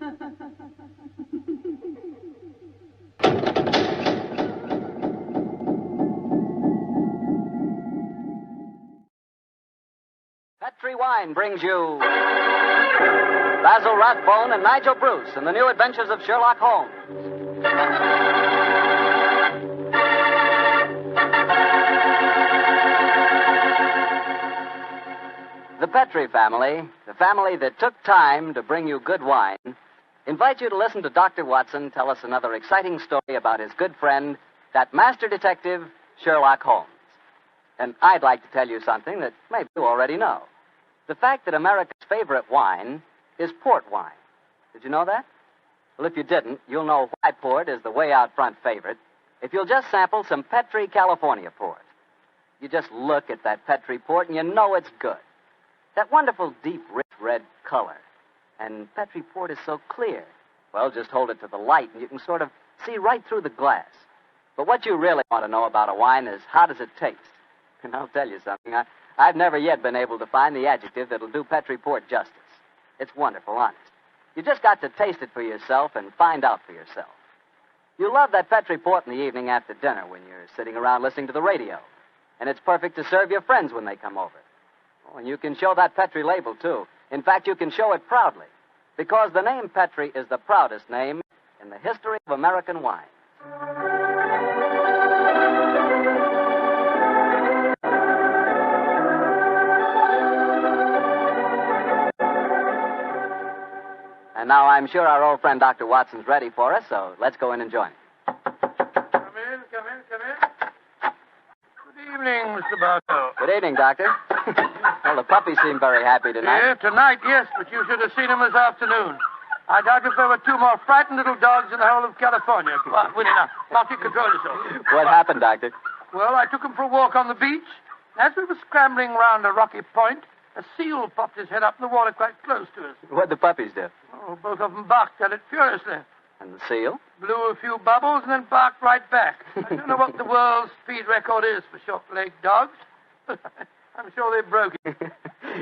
Petri Wine brings you Basil Rathbone and Nigel Bruce in the new adventures of Sherlock Holmes. The Petri family, the family that took time to bring you good wine, invite you to listen to Dr. Watson tell us another exciting story about his good friend, that master detective, Sherlock Holmes. And I'd like to tell you something that maybe you already know. The fact that America's favorite wine is port wine. Did you know that? Well, if you didn't, you'll know why port is the way out front favorite if you'll just sample some Petri California port. You just look at that Petri port and you know it's good. That wonderful, deep, rich red color. And Petri port is so clear. Well, just hold it to the light and you can sort of see right through the glass. But what you really want to know about a wine is how does it taste? And I'll tell you something. I've never yet been able to find the adjective that'll do Petri port justice. It's wonderful, honest. You just got to taste it for yourself and find out for yourself. You love that Petri port in the evening after dinner when you're sitting around listening to the radio. And it's perfect to serve your friends when they come over. Oh, and you can show that Petri label, too. In fact, you can show it proudly. Because the name Petri is the proudest name in the history of American wine. And now I'm sure our old friend Dr. Watson's ready for us, so let's go in and join him. Come in. Good evening, Mr. Bartow. Good evening, Doctor. Well, the puppies seem very happy tonight. Yeah, tonight, yes, but you should have seen them this afternoon. I doubt if there were two more frightened little dogs in the whole of California. Come on, Winnie, now you control yourself. What happened, Doctor? Well, I took them for a walk on the beach. As we were scrambling round a rocky point, a seal popped his head up in the water quite close to us. What'd the puppies do? Oh, both of them barked at it furiously. And the seal? Blew a few bubbles and then barked right back. I don't know what the world's speed record is for short-legged dogs, but I'm sure they broke it.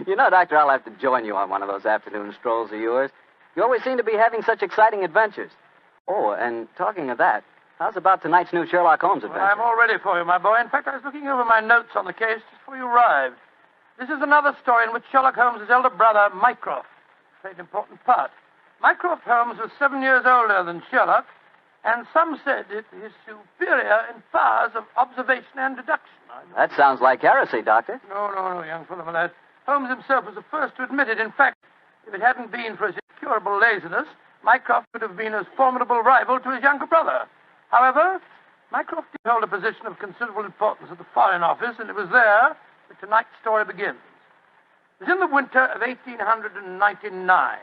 You know, Doctor, I'll have to join you on one of those afternoon strolls of yours. You always seem to be having such exciting adventures. Oh, and talking of that, how's about tonight's new Sherlock Holmes adventure? Well, I'm all ready for you, my boy. In fact, I was looking over my notes on the case just before you arrived. This is another story in which Sherlock Holmes' elder brother, Mycroft, played an important part. Mycroft Holmes was 7 years older than Sherlock, and some said it is superior in powers of observation and deduction. That sounds like heresy, Doctor. No, young fellow, my lad. Holmes himself was the first to admit it. In fact, if it hadn't been for his incurable laziness, Mycroft would have been a formidable rival to his younger brother. However, Mycroft did hold a position of considerable importance at the Foreign Office, and it was there that tonight's story begins. It was in the winter of 1899,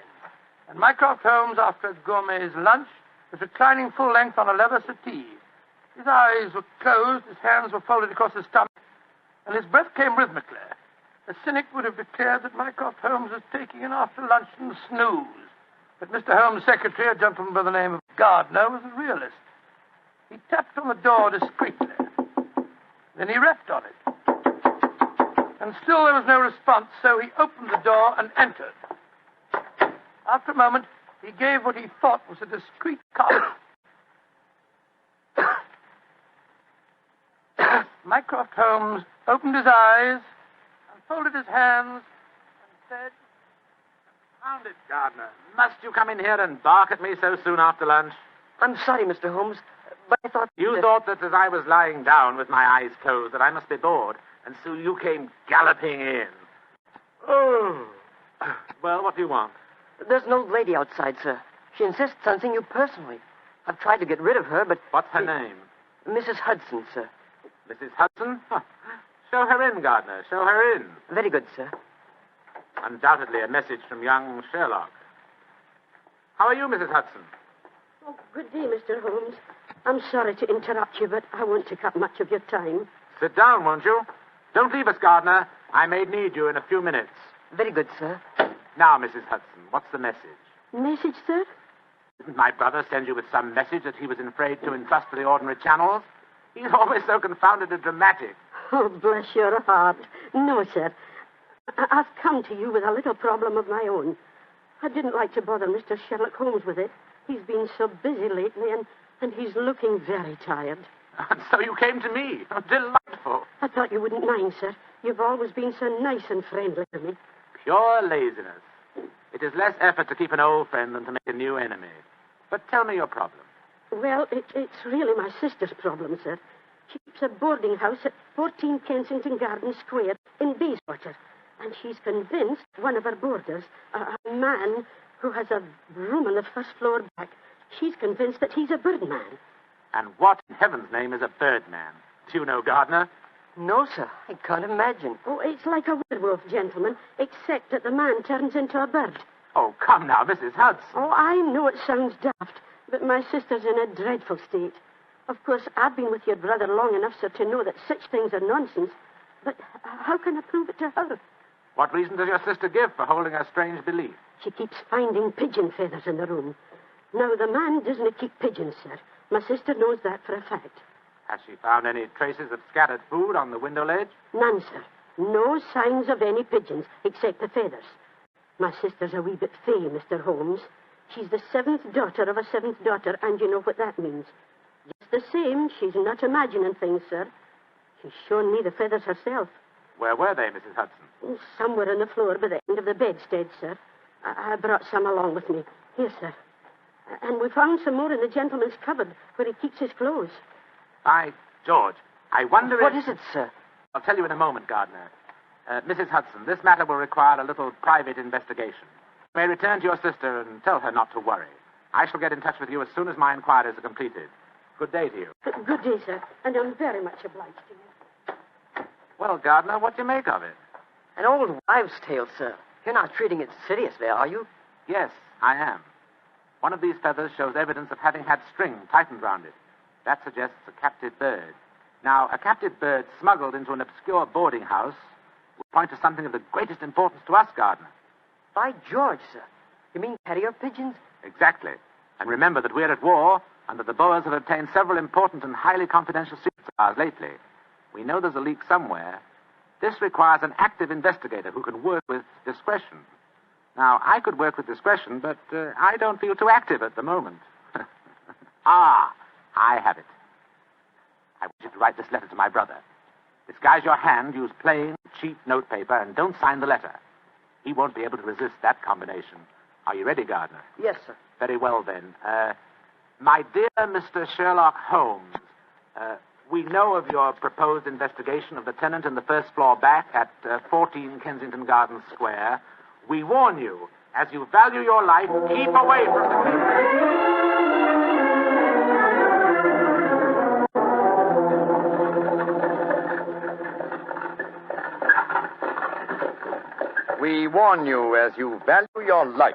and Mycroft Holmes, after a gourmet's lunch, was reclining full length on a leather settee. His eyes were closed, his hands were folded across his stomach, and his breath came rhythmically. A cynic would have declared that Mycroft Holmes was taking an after-luncheon snooze. But Mr. Holmes' secretary, a gentleman by the name of Gardner, was a realist. He tapped on the door discreetly. Then he rapped on it. And still there was no response, so he opened the door and entered. After a moment, he gave what he thought was a discreet cough. Mycroft Holmes opened his eyes, folded his hands, and said, "Confound it, Gardner. Must you come in here and bark at me so soon after lunch?" I'm sorry, Mr. Holmes, but I thought... You thought that as I was lying down with my eyes closed that I must be bored, and so you came galloping in. Oh. Well, what do you want? There's an old lady outside, sir. She insists on seeing you personally. I've tried to get rid of her, but... What's her name? Mrs. Hudson, sir. Mrs. Hudson? Huh. Show her in, Gardner. Show her in. Very good, sir. Undoubtedly a message from young Sherlock. How are you, Mrs. Hudson? Oh, good day, Mr. Holmes. I'm sorry to interrupt you, but I won't take up much of your time. Sit down, won't you? Don't leave us, Gardner. I may need you in a few minutes. Very good, sir. Now, Mrs. Hudson, what's the message? Message, sir? Didn't my brother send you with some message that he was afraid to entrust to the ordinary channels? He's always so confoundedly dramatic. Oh, bless your heart. No, sir. I've come to you with a little problem of my own. I didn't like to bother Mr. Sherlock Holmes with it. He's been so busy lately, and he's looking very tired. And so you came to me. Delightful. I thought you wouldn't mind, sir. You've always been so nice and friendly to me. Pure laziness. It is less effort to keep an old friend than to make a new enemy. But tell me your problem. Well, it's really my sister's problem, sir. She keeps a boarding house at 14 Kensington Gardens Square in Bayswater. And she's convinced one of her boarders, a man who has a room on the first floor back, she's convinced that he's a birdman. And what in heaven's name is a birdman? Do you know, Gardner? No, sir. I can't imagine. Oh, it's like a werewolf, gentlemen, except that the man turns into a bird. Oh, come now, Mrs. Hudson. Oh, I know it sounds daft, but my sister's in a dreadful state. Of course, I've been with your brother long enough, sir, to know that such things are nonsense. But how can I prove it to her? What reason does your sister give for holding a strange belief? She keeps finding pigeon feathers in the room. Now, the man doesn't keep pigeons, sir. My sister knows that for a fact. Has she found any traces of scattered food on the window ledge? None, sir. No signs of any pigeons, except the feathers. My sister's a wee bit fey, Mr. Holmes. She's the seventh daughter of a seventh daughter, and you know what that means. Just the same, she's not imagining things, sir. She's shown me the feathers herself. Where were they, Mrs. Hudson? Oh, somewhere on the floor by the end of the bedstead, sir. I brought some along with me. Here, sir. And we found some more in the gentleman's cupboard where he keeps his clothes. By George, I wonder What if... is it, sir? I'll tell you in a moment, Gardner. Mrs. Hudson, this matter will require a little private investigation. You may return to your sister and tell her not to worry. I shall get in touch with you as soon as my inquiries are completed. Good day to you. Good day, sir. And I'm very much obliged to you. Well, Gardner, what do you make of it? An old wives' tale, sir. You're not treating it seriously, are you? Yes, I am. One of these feathers shows evidence of having had string tightened round it. That suggests a captive bird. Now, a captive bird smuggled into an obscure boarding house would point to something of the greatest importance to us, Gardner. By George, sir. You mean carrier pigeons? Exactly. And remember that we're at war, and that the Boers have obtained several important and highly confidential secrets of ours lately. We know there's a leak somewhere. This requires an active investigator who can work with discretion. Now, I could work with discretion, but I don't feel too active at the moment. I have it. I want you to write this letter to my brother. Disguise your hand, use plain, cheap notepaper, and don't sign the letter. He won't be able to resist that combination. Are you ready, Gardner? Yes, sir. Very well, then. My dear Mr. Sherlock Holmes, we know of your proposed investigation of the tenant in the first floor back at 14 Kensington Gardens Square. We warn you, as you value your life, keep away from the... We warn you, as you value your life,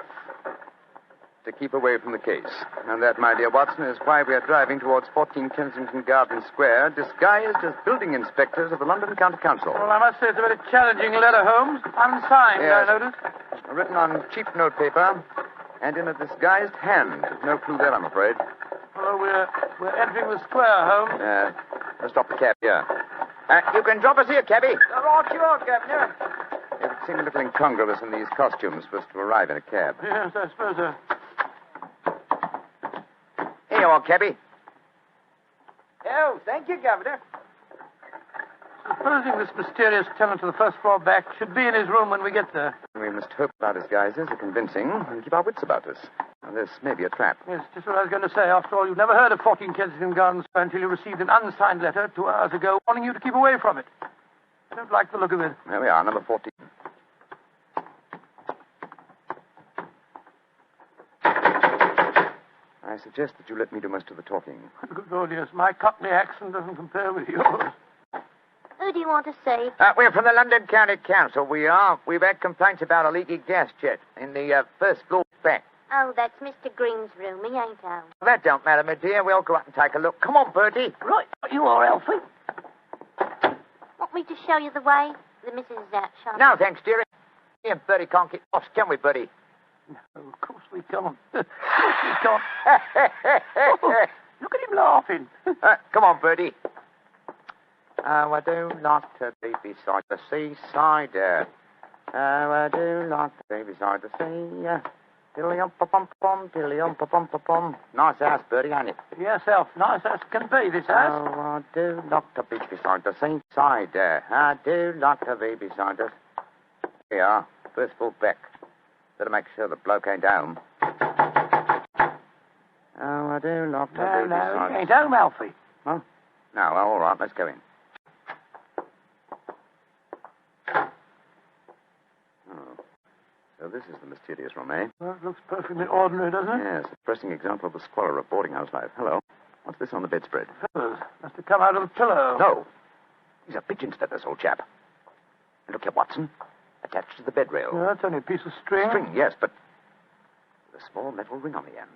to keep away from the case. And that, my dear Watson, is why we are driving towards 14 Kensington Gardens Square, disguised as building inspectors of the London County Council. Well, I must say it's a very challenging letter, Holmes. Unsigned, Yes. I notice. Written on cheap notepaper and in a disguised hand. No clue there, I'm afraid. Well, we're entering the square, Holmes. Let's stop the cab here. You can drop us here, cabby. Right, sure, Governor. It would seem a little incongruous in these costumes for us to arrive in a cab. Yes, I suppose so. Here you are, cabby. Oh, thank you, Governor. Supposing this mysterious tenant of the first floor back should be in his room when we get there. We must hope our disguises are convincing and keep our wits about us. Now, this may be a trap. Yes, just what I was going to say. After all, you've never heard of 14 Kensington Gardens Square until you received an unsigned letter 2 hours ago warning you to keep away from it. I don't like the look of it. There we are, number 14. I suggest that you let me do most of the talking. Good Lord, yes. My Cockney accent doesn't compare with yours. Who do you want to see? We're from the London County Council, we are. We've had complaints about a leaky gas jet in the first floor back. Oh, that's Mr. Green's room. He ain't home. That don't matter, my dear. We'll go up and take a look. Come on, Bertie. Right, you are, Alfie. Want me to show you the way? The missus is out shopping. No, thanks, dearie. Me and Bertie can't get lost, can we, Bertie? No, of course we can't. Of course we can't. Oh, look at him laughing. Come on, Bertie. Oh, I do like to be beside the seaside. Oh, I do like to be beside the sea. Tilly-um-pa-pum-pum, tilly-um-pa-pum-pa-pum. Nice house, Bertie, ain't it? Yes, Elf. Nice as can be, this house. Oh, I do like to be beside us. Inside there. I do like to be beside us. Here we are. First floor back. Better make sure the bloke ain't home. Oh, I do like to be beside us. No, he ain't home, Alfie. Huh? No, well, all right. Let's go in. Oh. So this is the mysterious room, eh? Well, it looks perfectly ordinary, doesn't it? Yes, a pressing example of the squalor of boarding house life. Hello. What's this on the bedspread? Feathers. Must have come out of the pillow. No. These are pigeon's feathers, old chap. And look here, Watson. Attached to the bed rail. No, that's only a piece of string. String, yes, but with a small metal ring on the end.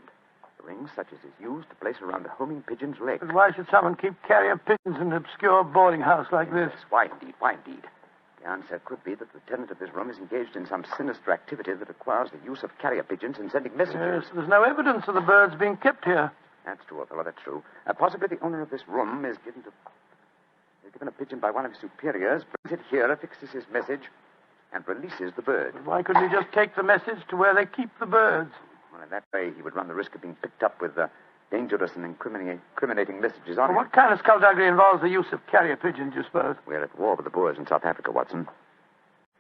A ring such as is used to place around a homing pigeon's leg. But why should someone keep carrier pigeons in an obscure boarding house like this? Yes, why indeed, why indeed? The answer could be that the tenant of this room is engaged in some sinister activity that requires the use of carrier pigeons in sending messages. Yes, there's no evidence of the birds being kept here. That's true, old fellow, that's true. Possibly the owner of this room is given a pigeon by one of his superiors, brings it here, affixes his message, and releases the bird. But why couldn't he just take the message to where they keep the birds? Well, in that way, he would run the risk of being picked up with dangerous and incriminating messages on him. What kind of skullduggery involves the use of carrier pigeons, you suppose? We're at war with the Boers in South Africa, Watson.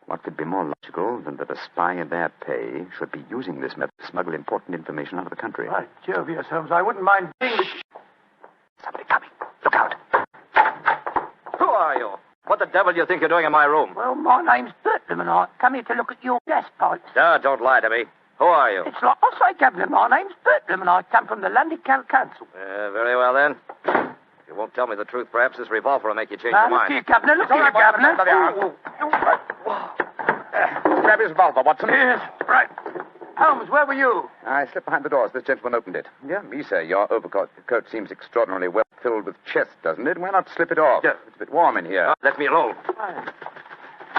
What could be more logical than that a spy in their pay should be using this method to smuggle important information out of the country? By Jove, yes, Holmes. I wouldn't mind being... Somebody coming. Look out. Who are you? What the devil do you think you're doing in my room? Well, my name's Bertram, and I come here to look at your gas pipes. Don't lie to me. Who are you? It's like I say, Governor, my name's Bertram, and I come from the London County Council. Very well, then. If you won't tell me the truth, perhaps this revolver will make you change your Look mind. here, Governor, look here, Governor. Grab his revolver, Watson. Yes, right. Holmes, where were you? I slipped behind the doors. This gentleman opened it. Yeah, me, sir. Your overcoat coat seems extraordinarily well filled with chest, doesn't it? Why not slip it off? Yeah. It's a bit warm in here. Let me alone.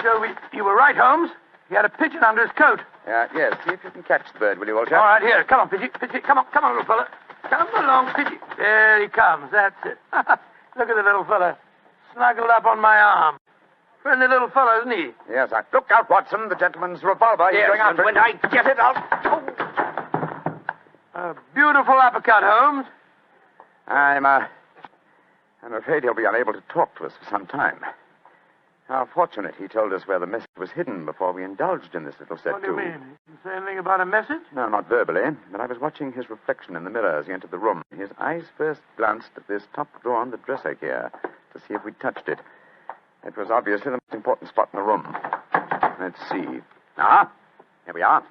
So you were right, Holmes. He had a pigeon under his coat. Yes. See if you can catch the bird, will you, old chap? All right, here. Come on, Pidgey. Pidgey, come on, little fella. Come along, Pidgey. There he comes. That's it. Look at the little fella. Snuggled up on my arm. Friendly little fellow, isn't he? Yes, Look out, Watson. The gentleman's revolver. He's Yes, going after and it. when I get it, I'll... A beautiful uppercut, Holmes. I'm afraid he'll be unable to talk to us for some time. How fortunate he told us where the message was hidden before we indulged in this little set, What do you too. mean? He didn't say anything about a message? No, not verbally, but I was watching his reflection in the mirror as he entered the room. His eyes first glanced at this top drawer on the dresser here to see if we touched it. It was obviously the most important spot in the room. Let's see. Here we are.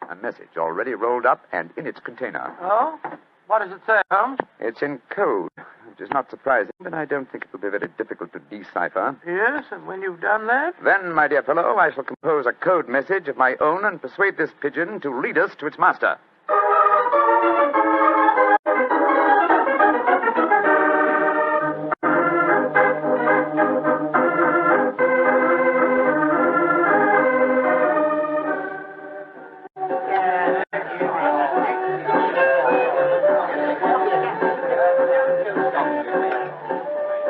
A message already rolled up and in its container. Oh? What does it say, Holmes? It's in code, which is not surprising, but I don't think it will be very difficult to decipher. Yes, and when you've done that? Then, my dear fellow, I shall compose a code message of my own and persuade this pigeon to lead us to its master.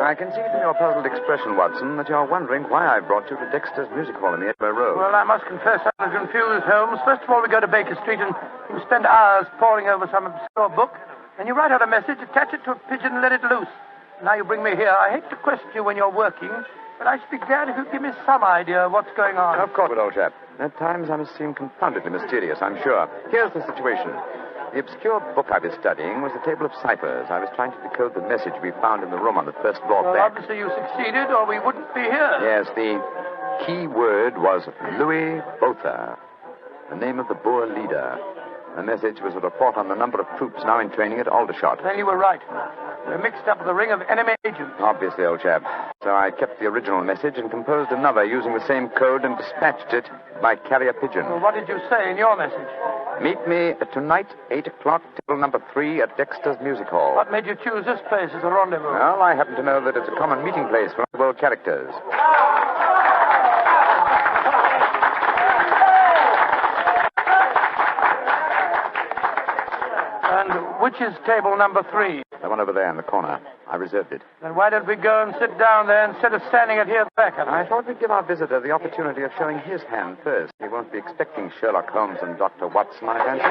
I can see from your puzzled expression, Watson, that you're wondering why I brought you to Dexter's Music Hall in the Edinburgh Road. Well, I must confess I was confused, Holmes. First of all, we go to Baker Street and you spend hours poring over some obscure book. Then you write out a message, attach it to a pigeon, and let it loose. Now you bring me here. I hate to question you when you're working, but I should be glad if you'd give me some idea of what's going on. Of course, old chap. At times I must seem confoundedly mysterious, I'm sure. Here's the situation. The obscure book I was studying was the table of ciphers. I was trying to decode the message we found in the room on the first floor Well, back. obviously you succeeded, or we wouldn't be here. Yes, the key word was Louis Botha, the name of the Boer leader. The message was a report on the number of troops now in training at Aldershot. Then you were right. We're mixed up with a ring of enemy agents. Obviously, old chap. So I kept the original message and composed another using the same code and dispatched it by carrier pigeon. Well, what did you say in your message? Meet me tonight, 8 o'clock, table number 3 at Dexter's Music Hall. What made you choose this place as a rendezvous? Well, I happen to know that it's a common meeting place for world characters. And which is table number 3? The one over there in the corner. I reserved it. Then why don't we go and sit down there instead of standing it here at the back of it? I thought we'd give our visitor the opportunity of showing his hand first. He won't be expecting Sherlock Holmes and Dr. Watson, I fancy.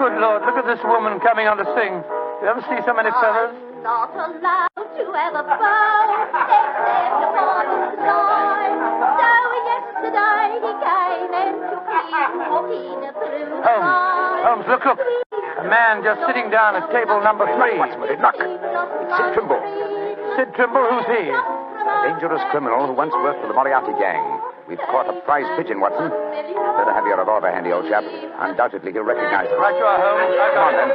Good Lord, look at this woman coming on to sing. You ever see so many fellas? I'm not allowed to have a beau, except upon the line. So yesterday he came and took me walking through the Holmes, look. A man just sitting down at table number 3. Look. It's Sid Trimble. Sid Trimble, who's he? A dangerous criminal who once worked for the Moriarty gang. We've caught a prize pigeon, Watson. Better have your revolver handy, old chap. Undoubtedly he'll recognize it. Right you are, Holmes. Come on, then.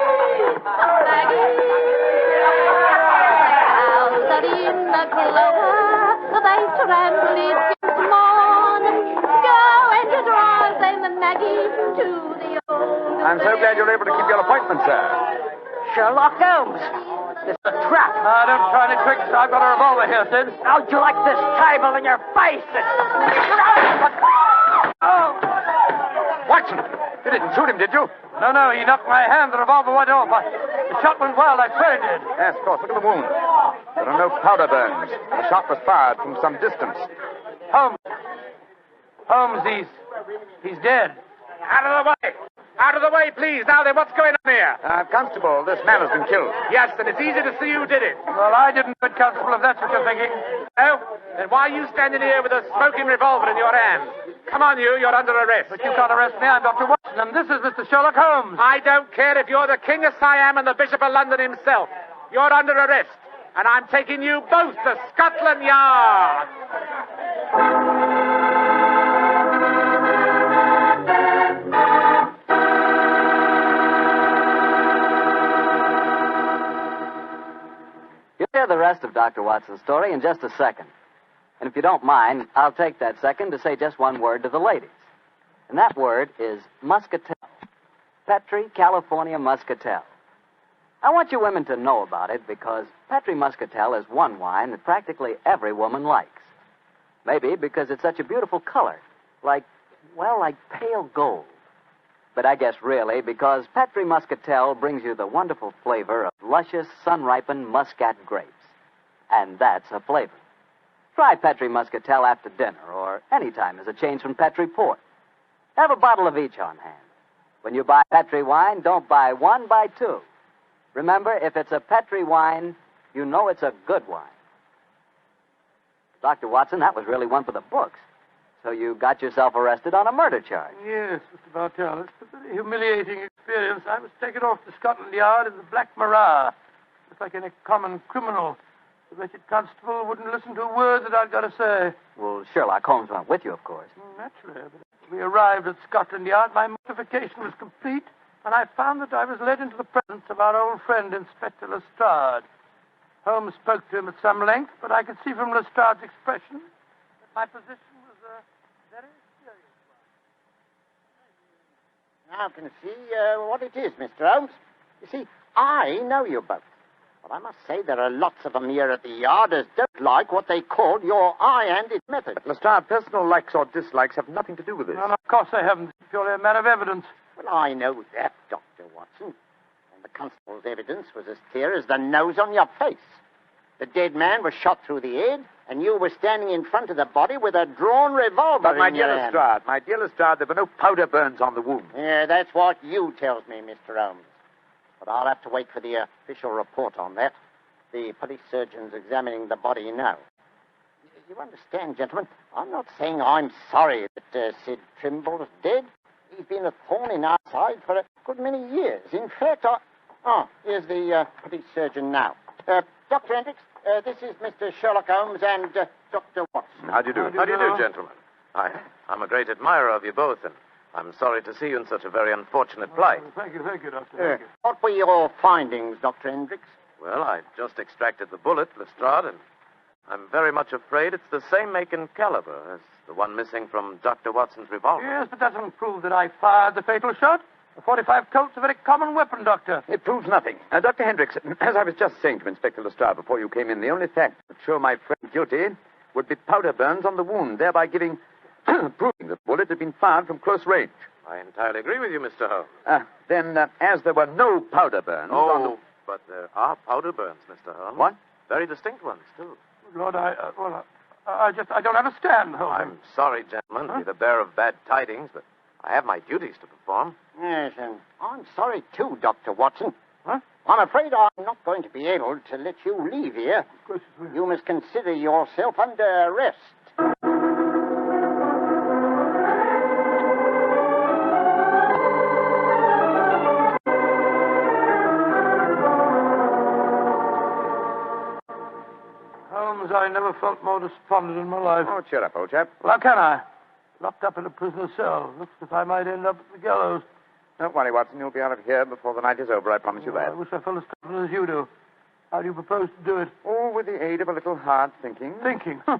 Out in the clover, they trample it this morning. Go and drive them Maggie to the old. I'm so glad you're able to keep your appointment, sir. Sherlock Holmes. This is a trap. Don't try any tricks. I've got a revolver here, Sid. How'd you like this table in your face? Watson! You didn't shoot him, did you? No, he knocked my hand. The revolver went off. The shot went wild. I swear it did. Yes, of course. Look at the wound. There are no powder burns. The shot was fired from some distance. Holmes, he's dead. Out of the way! Out of the way, please. Now then, what's going on here? Constable, this man has been killed. Yes, and it's easy to see who did it. Well, I didn't do it, Constable, if that's what you're thinking. Oh? Then why are you standing here with a smoking revolver in your hand? Come on, you're under arrest. But you can't arrest me. I'm Dr. Watson, and this is Mr. Sherlock Holmes. I don't care if you're the King of Siam and the Bishop of London himself. You're under arrest, and I'm taking you both to Scotland Yard. You'll hear the rest of Dr. Watson's story in just a second. And if you don't mind, I'll take that second to say just one word to the ladies. And that word is muscatel. Petri California Muscatel. I want you women to know about it because Petri Muscatel is one wine that practically every woman likes. Maybe because it's such a beautiful color, like pale gold. But I guess really because Petri Muscatel brings you the wonderful flavor of luscious, sun-ripened muscat grapes. And that's a flavor. Try Petri Muscatel after dinner or any time as a change from Petri port. Have a bottle of each on hand. When you buy Petri wine, don't buy one, buy two. Remember, if it's a Petri wine, you know it's a good wine. Dr. Watson, that was really one for the books. So you got yourself arrested on a murder charge. Yes, Mr. Bartell. It's a very humiliating experience. I was taken off to Scotland Yard in the Black Marat. Just like any common criminal. The wretched constable wouldn't listen to a word that I'd got to say. Well, Sherlock Holmes went with you, of course. Naturally. But as we arrived at Scotland Yard, my mortification was complete, and I found that I was led into the presence of our old friend, Inspector Lestrade. Holmes spoke to him at some length, but I could see from Lestrade's expression that my position was a very serious one. Now I can see what it is, Mr. Holmes. You see, I know you both. But I must say there are lots of them here at the yard as don't like what they call your high-handed methods. But, Lestrade, personal likes or dislikes have nothing to do with this. No, of course they haven't. It's purely a matter of evidence. Well, I know that, Dr. Watson. And the constable's evidence was as clear as the nose on your face. The dead man was shot through the head, and you were standing in front of the body with a drawn revolver But, my in dear your hand. Lestrade, there were no powder burns on the wound. Yeah, that's what you tells me, Mr. Holmes. But I'll have to wait for the official report on that. The police surgeon's examining the body now. You understand, gentlemen, I'm not saying I'm sorry that Sid Trimble's dead. He's been a thorn in our side for a good many years. In fact, here's the police surgeon now. Dr. Hendricks, this is Mr. Sherlock Holmes and Dr. Watson. How do you do? How do you do, gentlemen? I'm a great admirer of you both, and I'm sorry to see you in such a very unfortunate plight. Thank you, Doctor. Thank you. What were your findings, Dr. Hendricks? Well, I just extracted the bullet, Lestrade, and I'm very much afraid it's the same make and caliber as the one missing from Dr. Watson's revolver. Yes, but that doesn't prove that I fired the fatal shot. A .45 Colt's a very common weapon, Doctor. It proves nothing. Dr. Hendricks, as I was just saying to Inspector Lestrade before you came in, the only facts that show my friend guilty would be powder burns on the wound, thereby proving that the bullet had been fired from close range. I entirely agree with you, Mr. Holmes. Then, as there were no powder burns on the... But there are powder burns, Mr. Holmes. What? Very distinct ones, too. Lord, I don't understand, Holmes. I'm sorry, gentlemen, to be the bearer of bad tidings, but I have my duties to perform. Yes, and I'm sorry, too, Dr. Watson. Huh? I'm afraid I'm not going to be able to let you leave here. Of course. You must consider yourself under arrest. Holmes, I never felt more despondent in my life. Oh, cheer up, old chap. Well, how can I? Locked up in a prisoner's cell. Looks as if I might end up at the gallows. Don't worry, Watson. You'll be out of here before the night is over, I promise you I that. wish I felt as confident as you do. How do you propose to do it? Oh, with the aid of a little hard thinking. Thinking? That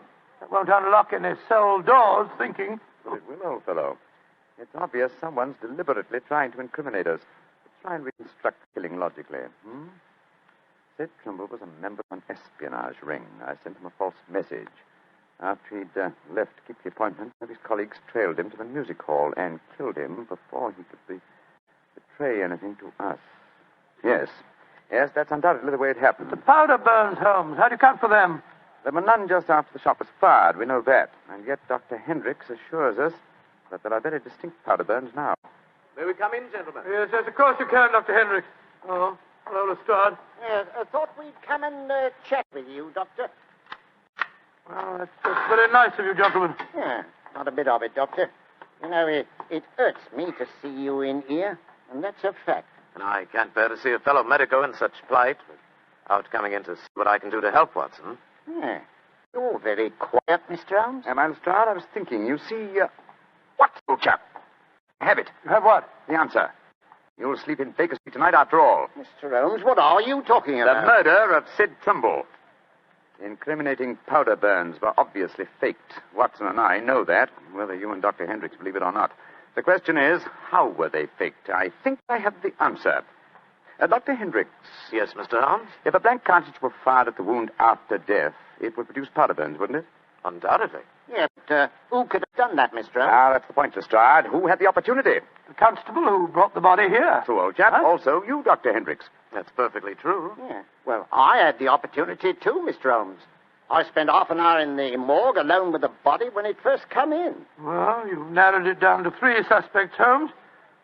won't unlock any cell doors, thinking. But it will, old fellow. It's obvious someone's deliberately trying to incriminate us. Let's try and reconstruct the killing logically. Sid Trimble was a member of an espionage ring. I sent him a false message. After he'd left to keep the appointment, one of his colleagues trailed him to the music hall and killed him before he could betray anything to us. Yes, that's undoubtedly the way it happened. The powder burns, Holmes. How do you account for them? There were none just after the shot was fired. We know that. And yet Dr. Hendricks assures us that there are very distinct powder burns now. May we come in, gentlemen? Yes, of course you can, Dr. Hendricks. Oh, hello, Lestrade. Yes, I thought we'd come and chat with you, Doctor. Well, that's very nice of you, gentlemen. Yeah, not a bit of it, Doctor. You know, it hurts me to see you in here, and that's a fact. And I can't bear to see a fellow medico in such plight without coming in to see what I can do to help Watson. Yeah. You're very quiet, Mr. Holmes. Am I, Lestrade? I was thinking. You see, what, old chap? Have it. You have what? The answer. You'll sleep in Baker Street tonight after all. Mr. Holmes, what are you talking about? The murder of Sid Trimble. The incriminating powder burns were obviously faked. Watson and I know that, whether you and Dr. Hendricks believe it or not. The question is, how were they faked? I think I have the answer. Dr. Hendricks. Yes, Mr. Holmes? If a blank cartridge were fired at the wound after death, it would produce powder burns, wouldn't it? Undoubtedly. Yeah, but who could have done that, Mr. Holmes? Ah, that's the point, Lestrade. Who had the opportunity? The constable who brought the body here. True, old chap. Huh? Also, you, Dr. Hendricks. That's perfectly true. Yeah. Well, I had the opportunity too, Mr. Holmes. I spent half an hour in the morgue alone with the body when it first come in. Well, you've narrowed it down to 3 suspects, Holmes.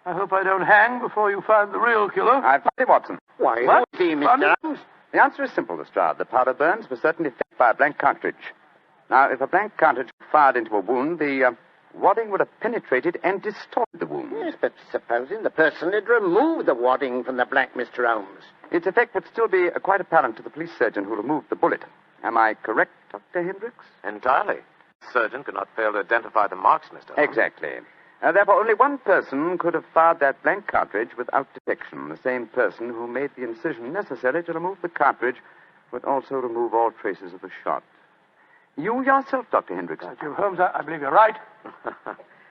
I hope I don't hang before you find the real killer. I've found him, Watson. Why, What? who's he, Mr. Holmes? The answer is simple, Lestrade. The powder burns were certainly faked by a blank cartridge. Now, if a blank cartridge were fired into a wound, the wadding would have penetrated and distorted the wound. Yes, but supposing the person had removed the wadding from the blank, Mr. Holmes. Its effect would still be quite apparent to the police surgeon who removed the bullet. Am I correct, Dr. Hendricks? Entirely. The surgeon could not fail to identify the marks, Mr. Holmes. Exactly. Therefore, only one person could have fired that blank cartridge without detection. The same person who made the incision necessary to remove the cartridge would also remove all traces of the shot. You yourself, Dr. Hendricks. Thank you, Holmes. I believe you're right.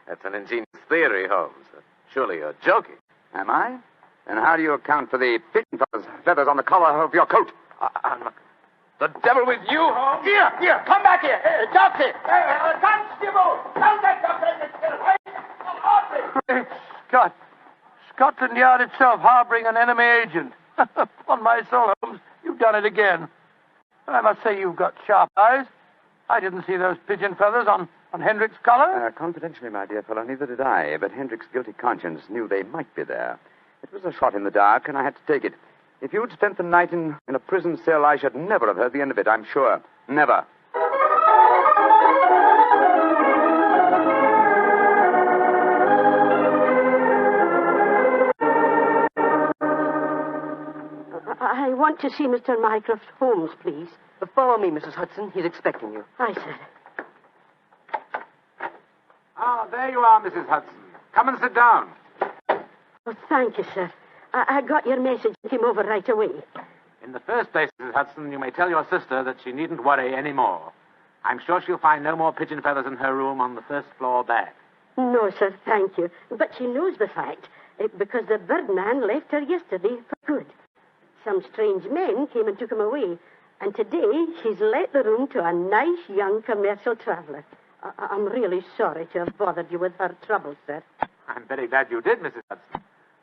That's an ingenious theory, Holmes. Surely you're joking. Am I? Then how do you account for the pigeon feathers on the collar of your coat? The devil with you, Holmes? Here, come back here. Doctor, constable, tell that doctor to kill Great Scott. Scotland Yard itself harboring an enemy agent. Upon my soul, Holmes, you've done it again. I must say you've got sharp eyes. I didn't see those pigeon feathers on Hendricks' collar. Confidentially, my dear fellow, neither did I. But Hendricks' guilty conscience knew they might be there. It was a shot in the dark, and I had to take it. If you'd spent the night in a prison cell, I should never have heard the end of it, I'm sure. Never. I want to see Mr. Mycroft Holmes, please. Follow me, Mrs. Hudson. He's expecting you. Aye, sir. Ah, there you are, Mrs. Hudson. Come and sit down. Oh, thank you, sir. I got your message and came over right away. In the first place, Mrs. Hudson, you may tell your sister that she needn't worry any more. I'm sure she'll find no more pigeon feathers in her room on the first floor back. No, sir, thank you. But she knows the fact, because the birdman left her yesterday for good. Some strange men came and took him away, And today she's let the room to a nice young commercial traveler. I'm really sorry to have bothered you with her troubles, sir. I'm very glad you did, Mrs. Hudson.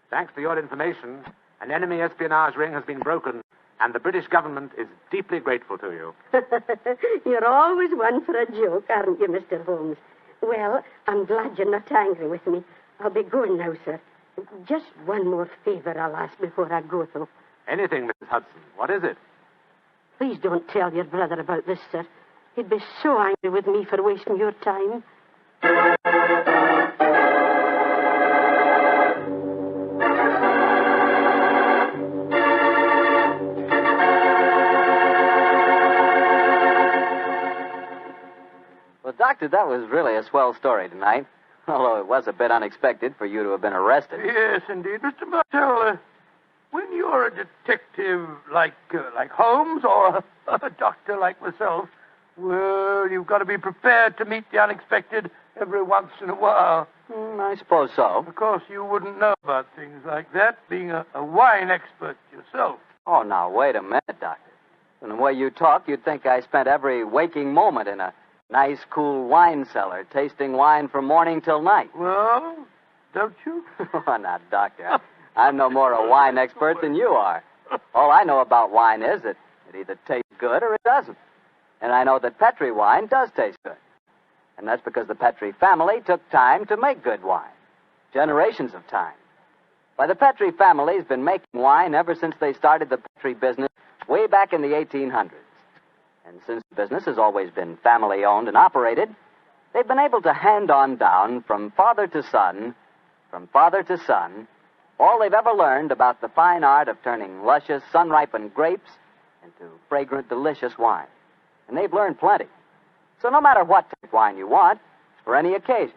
Thanks to your information, an enemy espionage ring has been broken, and the British government is deeply grateful to you. You're always one for a joke, aren't you, Mr. Holmes? Well, I'm glad you're not angry with me. I'll be going now, sir. Just one more favor I'll ask before I go, though. Anything, Mrs. Hudson. What is it? Please don't tell your brother about this, sir. He'd be so angry with me for wasting your time. Well, Doctor, that was really a swell story tonight. Although it was a bit unexpected for you to have been arrested. Yes, indeed. Mr. Martell, when you're a detective like Holmes or a doctor like myself, well, you've got to be prepared to meet the unexpected every once in a while. I suppose so. Of course, you wouldn't know about things like that, being a wine expert yourself. Oh, now, wait a minute, Doctor. From the way you talk, you'd think I spent every waking moment in a nice, cool wine cellar, tasting wine from morning till night. Well, don't you? Oh, now, Doctor, I'm no more a wine expert than you are. All I know about wine is that it either tastes good or it doesn't. And I know that Petri wine does taste good. And that's because the Petri family took time to make good wine. Generations of time. Why, the Petri family's been making wine ever since they started the Petri business way back in the 1800s. And since the business has always been family-owned and operated, they've been able to hand on down from father to son, all they've ever learned about the fine art of turning luscious, sun-ripened grapes into fragrant, delicious wine. And they've learned plenty. So no matter what type of wine you want, for any occasion,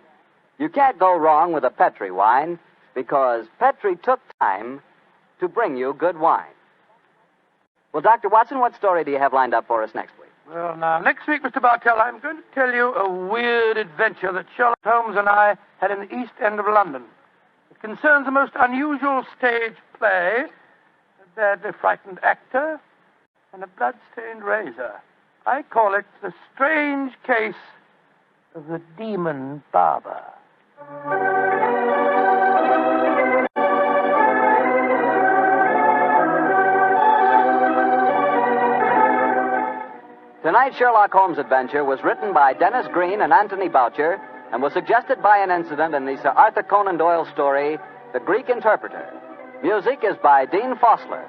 you can't go wrong with a Petri wine because Petri took time to bring you good wine. Well, Dr. Watson, what story do you have lined up for us next week? Well, now, next week, Mr. Bartell, I'm going to tell you a weird adventure that Sherlock Holmes and I had in the East End of London. It concerns a most unusual stage play, a badly frightened actor, and a blood-stained razor. I call it The Strange Case of the Demon Barber. Tonight's Sherlock Holmes adventure was written by Dennis Green and Anthony Boucher and was suggested by an incident in the Sir Arthur Conan Doyle story, The Greek Interpreter. Music is by Dean Fossler.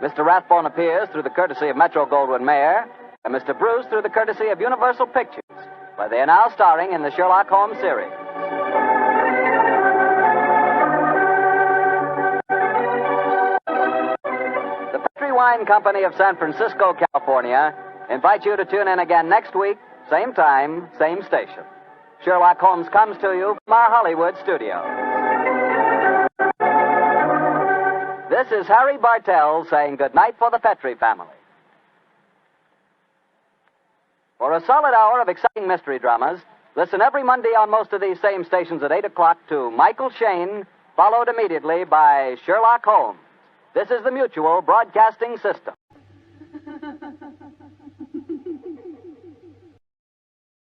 Mr. Rathbone appears through the courtesy of Metro-Goldwyn-Mayer, and Mr. Bruce through the courtesy of Universal Pictures, where they are now starring in the Sherlock Holmes series. The Petri Wine Company of San Francisco, California, invites you to tune in again next week, same time, same station. Sherlock Holmes comes to you from our Hollywood studio. This is Harry Bartell saying goodnight for the Petri family. For a solid hour of exciting mystery dramas, listen every Monday on most of these same stations at 8 o'clock to Michael Shayne, followed immediately by Sherlock Holmes. This is the Mutual Broadcasting System.